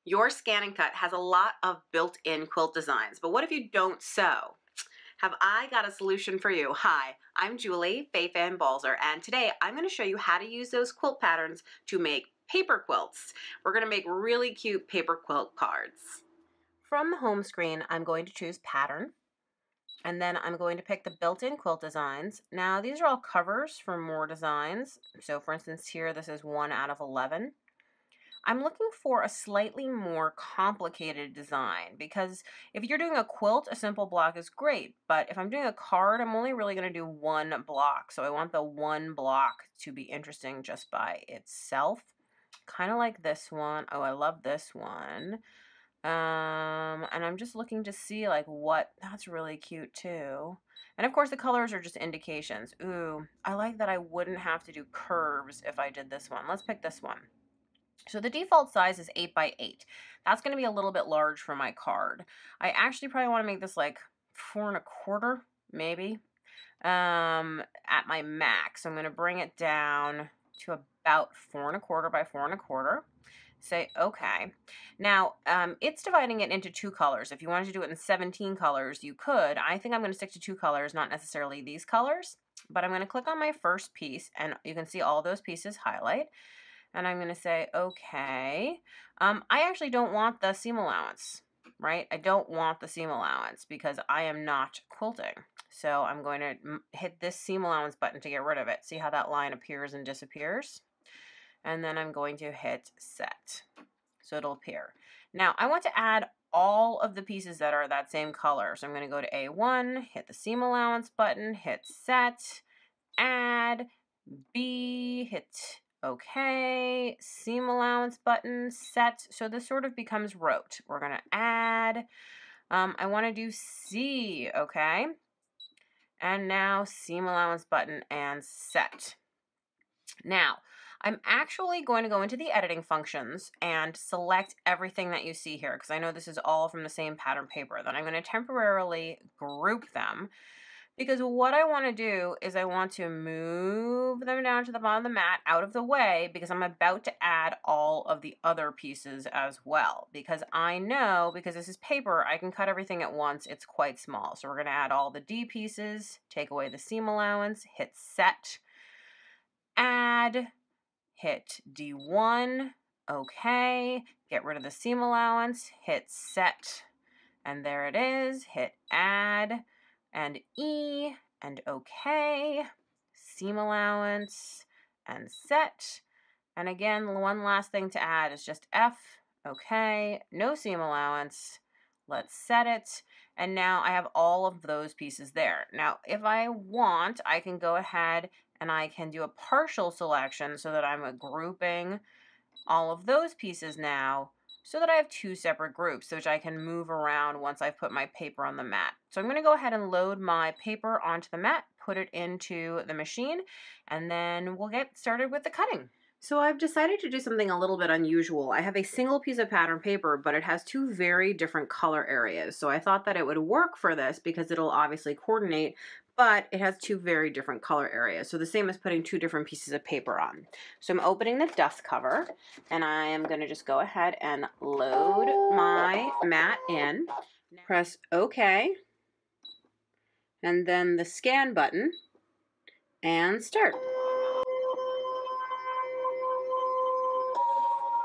Your ScanNCut has a lot of built-in quilt designs, but what if you don't sew? Have I got a solution for you? Hi, I'm Julie, Faith and Balzer, and today I'm going to show you how to use those quilt patterns to make paper quilts. We're going to make really cute paper quilt cards. From the home screen, I'm going to choose Pattern, and then I'm going to pick the built-in quilt designs. Now, these are all covers for more designs. So for instance, here, this is 1 out of 11. I'm looking for a slightly more complicated design because if you're doing a quilt, a simple block is great. But if I'm doing a card, I'm only really going to do one block. So I want the one block to be interesting just by itself. Kind of like this one. Oh, I love this one. And I'm just looking to see like what, that's really cute too. And of course the colors are just indications. Ooh, I like that I wouldn't have to do curves if I did this one. Let's pick this one. So the default size is 8 by 8. That's going to be a little bit large for my card. I actually probably want to make this like 4 1/4, maybe, at my max. So I'm going to bring it down to about 4 1/4 by 4 1/4. Say okay. Now, it's dividing it into 2 colors. If you wanted to do it in 17 colors, you could. I think I'm going to stick to 2 colors, not necessarily these colors. But I'm going to click on my first piece, and you can see all those pieces highlight. And I'm going to say, okay. I actually don't want the seam allowance, right? I don't want the seam allowance because I am not quilting. So I'm going to hit this seam allowance button to get rid of it. See how that line appears and disappears? And then I'm going to hit set. So it'll appear. Now I want to add all of the pieces that are that same color. So I'm going to go to A1, hit the seam allowance button, hit set, add, B, hit okay, seam allowance button, set. So this sort of becomes wrote. We're going to add, I want to do C, okay. And now seam allowance button and set. Now, I'm actually going to go into the editing functions and select everything that you see here because I know this is all from the same pattern paper. Then I'm going to temporarily group them. Because what I want to do is I want to move them down to the bottom of the mat out of the way because I'm about to add all of the other pieces as well. Because I know, because this is paper, I can cut everything at once. It's quite small. So we're going to add all the D pieces, take away the seam allowance, hit set, add, hit D1, okay, get rid of the seam allowance, hit set, and there it is, hit add, and E, and okay, seam allowance, and set. And again, one last thing to add is just F, okay, no seam allowance, let's set it, and now I have all of those pieces there. Now, if I want, I can go ahead and I can do a partial selection so that I'm grouping all of those pieces now so that I have 2 separate groups, which I can move around once I've put my paper on the mat. So I'm going to go ahead and load my paper onto the mat, put it into the machine, and then we'll get started with the cutting. So I've decided to do something a little bit unusual. I have a single piece of pattern paper, but it has 2 very different color areas. So I thought that it would work for this because it'll obviously coordinate, but it has 2 very different color areas. So the same as putting 2 different pieces of paper on. So I'm opening the dust cover, and I am going to just go ahead and load my mat in. Press OK, and then the scan button, and start.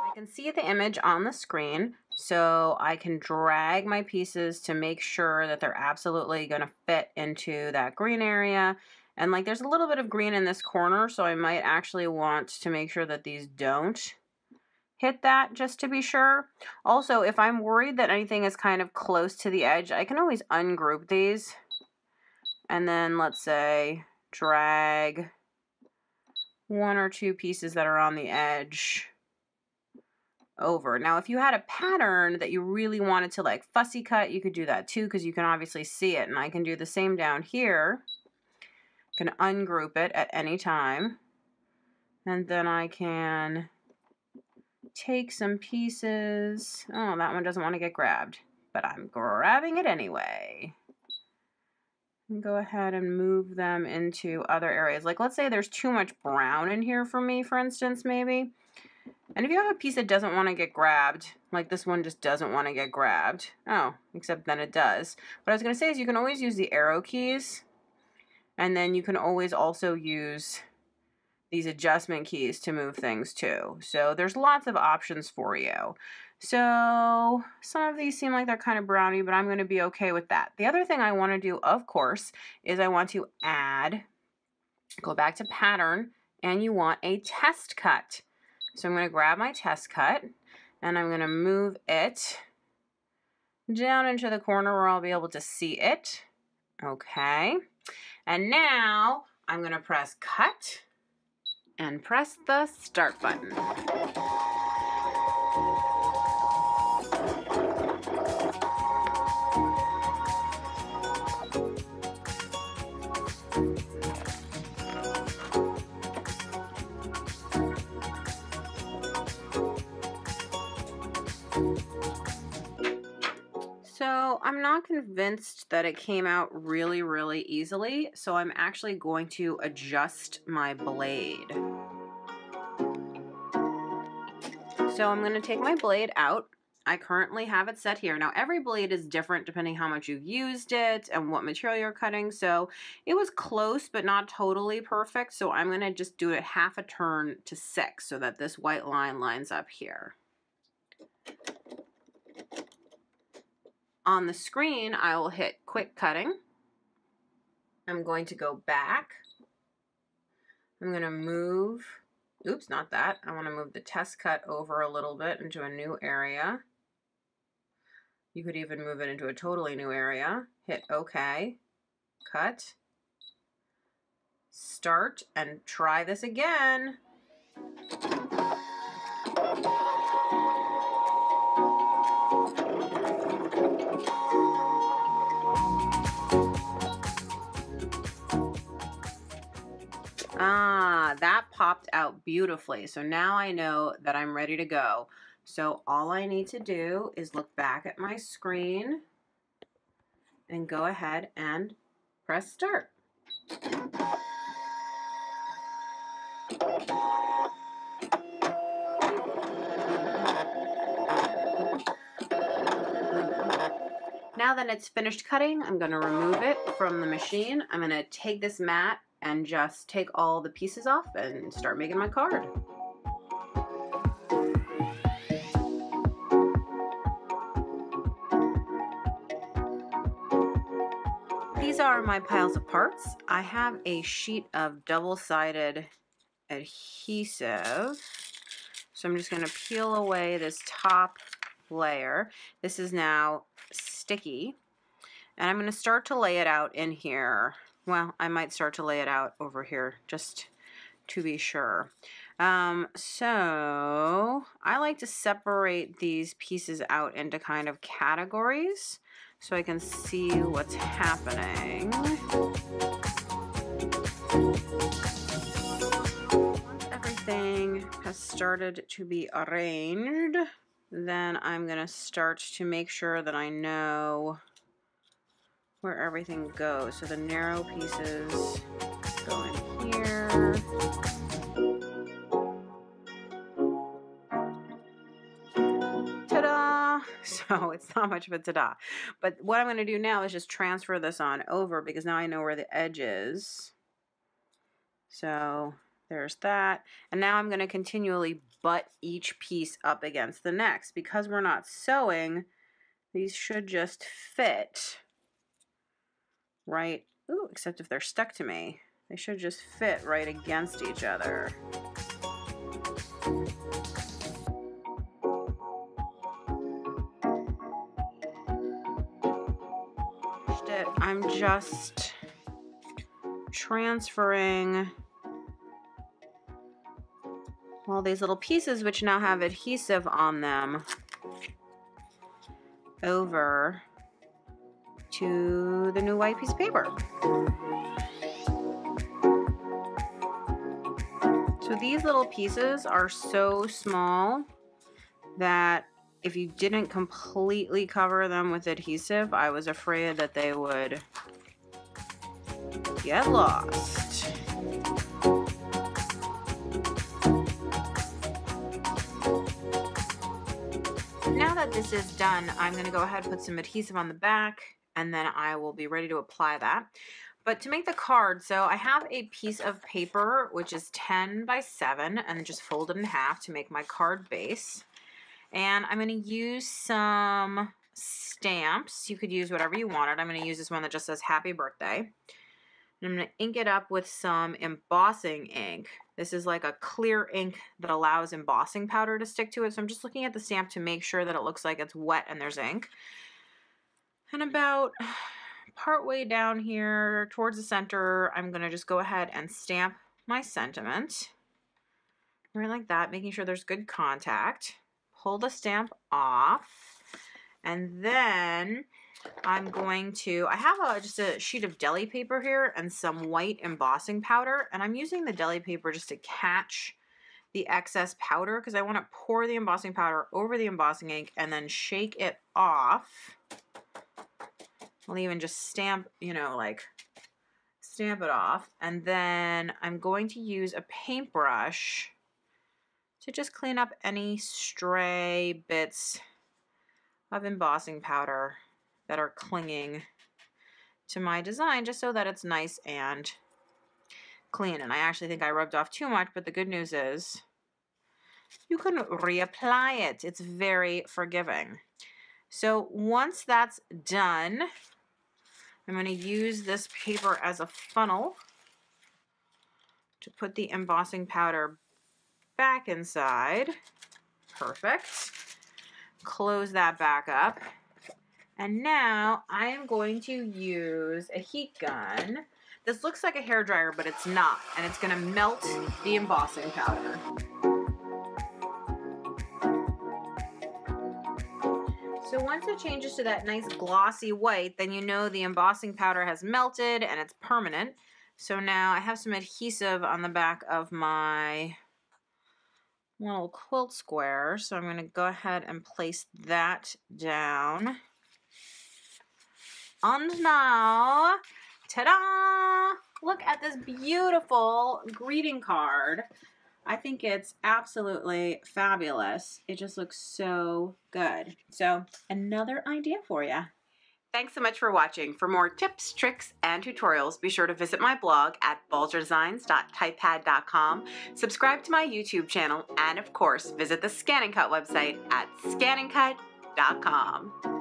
I can see the image on the screen, so I can drag my pieces to make sure that they're absolutely going to fit into that green area. And like there's a little bit of green in this corner, so I might actually want to make sure that these don't hit that just to be sure. Also, if I'm worried that anything is kind of close to the edge, I can always ungroup these. And then let's say drag 1 or 2 pieces that are on the edge over. Now, if you had a pattern that you really wanted to like fussy cut, you could do that too because you can obviously see it. And I can do the same down here. I can ungroup it at any time. And then I can take some pieces. Oh, that one doesn't want to get grabbed, but I'm grabbing it anyway. And go ahead and move them into other areas. Like let's say there's too much brown in here for me, for instance, maybe. And if you have a piece that doesn't want to get grabbed, like this one just doesn't want to get grabbed, oh, except then it does. What I was going to say is you can always use the arrow keys, and then you can always also use these adjustment keys to move things too. So there's lots of options for you. So some of these seem like they're kind of browny, but I'm going to be okay with that. The other thing I want to do, of course, is I want to add, go back to pattern, and you want a test cut. So I'm going to grab my test cut and I'm going to move it down into the corner where I'll be able to see it. Okay. And now I'm going to press cut and press the start button. So I'm not convinced that it came out really, really easily, so I'm actually going to adjust my blade. So I'm going to take my blade out. I currently have it set here. Now every blade is different depending how much you've used it and what material you're cutting, so it was close but not totally perfect, so I'm going to just do it half a turn to 6 so that this white line lines up here. On the screen, I will hit quick cutting. I'm going to go back. I'm going to move, oops, not that. I want to move the test cut over a little bit into a new area. You could even move it into a totally new area. Hit OK, cut, start, and try this again. Ah, that popped out beautifully. So now I know that I'm ready to go. So all I need to do is look back at my screen and go ahead and press start. Now that it's finished cutting, I'm going to remove it from the machine. I'm going to take this mat and just take all the pieces off and start making my card. These are my piles of parts. I have a sheet of double-sided adhesive. So I'm just going to peel away this top layer. This is now sticky. And I'm going to start to lay it out in here. Well, I might start to lay it out over here just to be sure. So I like to separate these pieces out into kind of categories so I can see what's happening. Once everything has started to be arranged, then I'm going to start to make sure that I know where everything goes. So the narrow pieces go in here. Ta-da! So it's not much of a ta-da. But what I'm going to do now is just transfer this on over because now I know where the edge is. So there's that. And now I'm going to continually butt each piece up against the next. Because we're not sewing, these should just fit. Right, ooh, except if they're stuck to me. They should just fit right against each other. I'm just transferring all these little pieces, which now have adhesive on them, over to the new white piece of paper. So these little pieces are so small that if you didn't completely cover them with adhesive, I was afraid that they would get lost. that this is done, I'm going to go ahead and put some adhesive on the back, and then I will be ready to apply that. But to make the card, so I have a piece of paper which is 10 by 7 and just fold it in half to make my card base. And I'm going to use some stamps. You could use whatever you wanted. I'm going to use this one that just says happy birthday. And I'm going to ink it up with some embossing ink. This is like a clear ink that allows embossing powder to stick to it. So I'm just looking at the stamp to make sure that it looks like it's wet and there's ink. And about partway down here towards the center, I'm going to just go ahead and stamp my sentiment. Right like that, making sure there's good contact. Pull the stamp off. And then I'm going to, I have just a sheet of deli paper here and some white embossing powder. And I'm using the deli paper just to catch the excess powder because I want to pour the embossing powder over the embossing ink and then shake it off. I'll even just stamp, you know, like stamp it off. And then I'm going to use a paintbrush to just clean up any stray bits of embossing powder that are clinging to my design, just so that it's nice and clean. And I actually think I rubbed off too much, but the good news is you can reapply it. It's very forgiving. So once that's done, I'm going to use this paper as a funnel to put the embossing powder back inside. Perfect. Close that back up. And now I am going to use a heat gun. This looks like a hairdryer, but it's not. And it's going to melt the embossing powder. So once it changes to that nice glossy white, then you know the embossing powder has melted and it's permanent. So now I have some adhesive on the back of my little quilt square. So I'm going to go ahead and place that down. And now, ta-da! Look at this beautiful greeting card. I think it's absolutely fabulous. It just looks so good. So another idea for you. Thanks so much for watching. For more tips, tricks, and tutorials, be sure to visit my blog at balzerdesigns.typepad.com, subscribe to my YouTube channel, and of course, visit the ScanNCut website at ScanNCut.com.